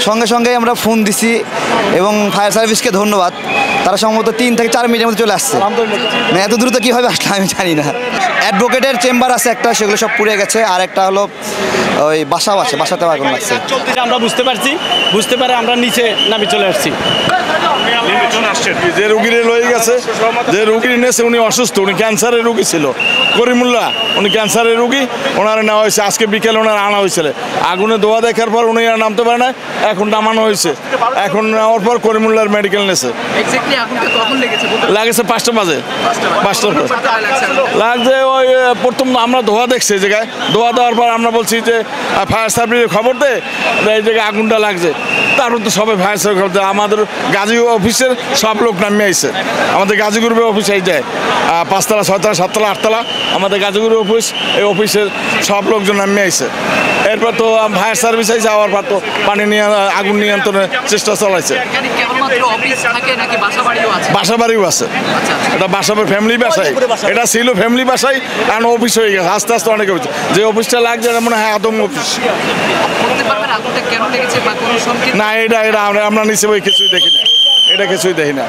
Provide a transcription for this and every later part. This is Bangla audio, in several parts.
সঙ্গে সঙ্গে আমরা ফোন দিছি এবং ফায়ার সার্ভিসকে ধন্যবাদ, তারা সম্ভবত 3 থেকে 4 মিনিটের মধ্যে চলে আসছে। মানে এত দ্রুত কীভাবে আসলে আমি জানি না। অ্যাডভোকেটের চেম্বার আছে একটা, সেগুলো সব পুড়ে গেছে, আর একটা হলো ওই বাসাও আছে, বাসাতেও আগুন লাগছে। আমরা বুঝতে পারে আমরা নিচে নামি চলে আসছি। যে রুগীরে লয়ে গেছে, যে রুগী নিয়েছে উনি অসুস্থ, উনি ক্যান্সারের রুগী ছিল, করিমুল্লাহ, উনি ক্যান্সারের রুগী, ওনারা নেওয়া হয়েছে। আজকে বিকেলে ওনারা আনা হয়েছিল। আগুনে ধোয়া দেখার পর উনি আর নামতে পারে না, এখন নামানো হয়েছে। এখন নেওয়ার পর করিমুল্লাহর মেডিকেল নিয়েছে। লাগেছে 5টা বাজে, 5টার পর লাগছে। ওই প্রথম আমরা ধোয়া দেখছি এই জায়গায়, ধোয়া দেওয়ার পর আমরা বলছি যে ফায়ার সার্ভিসের খবর দে, এই জায়গায় আগুনটা লাগছে। তারপর তো সবাই ফায়ার সার্ভিস খবর দেয়। আমাদের গাজী অফিসের সব লোক নামিয়ে আইছে। আমাদের গাজী গ্রুপের অফিস এই যায় 5 তলা 6 তলা 7 তলা 8 তলা আমাদের গাজী গ্রুপের অফিস, এই অফিসের সব লোকজন নামিয়ে আইছে। এরপর তো ফায়ার সার্ভিস আইসে, যাওয়ার পর তো পানি নিয়ে আগুন নিয়ন্ত্রণের চেষ্টা চালাইছে। বাসা বাড়িও আছে, এটা বাসাবার ফ্যামিলি বাসায়, এটা ছিল ফ্যামিলি বাসায়, কারণ অফিস হয়ে গেছে আস্তে আস্তে অনেক অফিস। যে অফিসটা লাগছে এটা মনে হয় আদম অফিস না। এটা এটা আমরা নিচে ওই কিছুই দেখি না, এটা কিছুই দেখি না।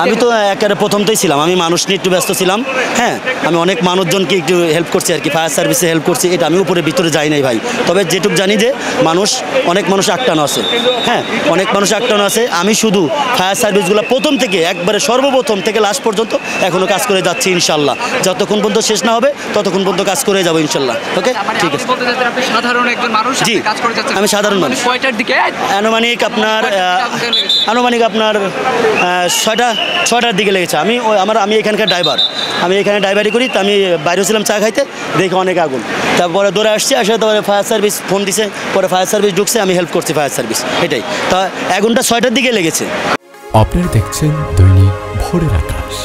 আমি তো একেবারে প্রথমতেই ছিলাম, আমি মানুষ নিয়ে একটু ব্যস্ত ছিলাম। হ্যাঁ, আমি অনেক মানুষজনকে একটু হেল্প করছি আর কি, ফায়ার সার্ভিসে হেল্প করছি। এটা আমি উপরে ভিতরে যাই নাই ভাই, তবে যেটুকু জানি যে অনেক মানুষ আটকানো আছে। হ্যাঁ, অনেক মানুষ আটকানো আছে। আমি শুধু ফায়ার সার্ভিসগুলো প্রথম থেকে একবারে সর্বপ্রথম থেকে লাস্ট পর্যন্ত এখনও কাজ করে যাচ্ছি ইনশাল্লাহ। যতক্ষণ পর্যন্ত শেষ না হবে ততক্ষণ পর্যন্ত কাজ করে যাবো ইনশাল্লাহ। ওকে, ঠিক আছে। জি, আমি সাধারণ মানুষ। আনুমানিক আপনার 6টার দিকে লেগেছে। আমি এখানকার ড্রাইভার, আমি এখানে ড্রাইভারি করি। তো আমি বাইরে ছিলাম চা খাইতে, দেখে অনেক আগুন, তারপরে দৌড়ে আসছি, আসে তারপরে ফায়ার সার্ভিস ফোন দিছে, পরে ফায়ার সার্ভিস ঢুকছে, আমি হেল্প করছি ফায়ার সার্ভিস, এটাই। তা আগুনটা 6টার দিকে লেগেছে। আপনারা দেখছেন দৈনিক ভোরের আকাশ।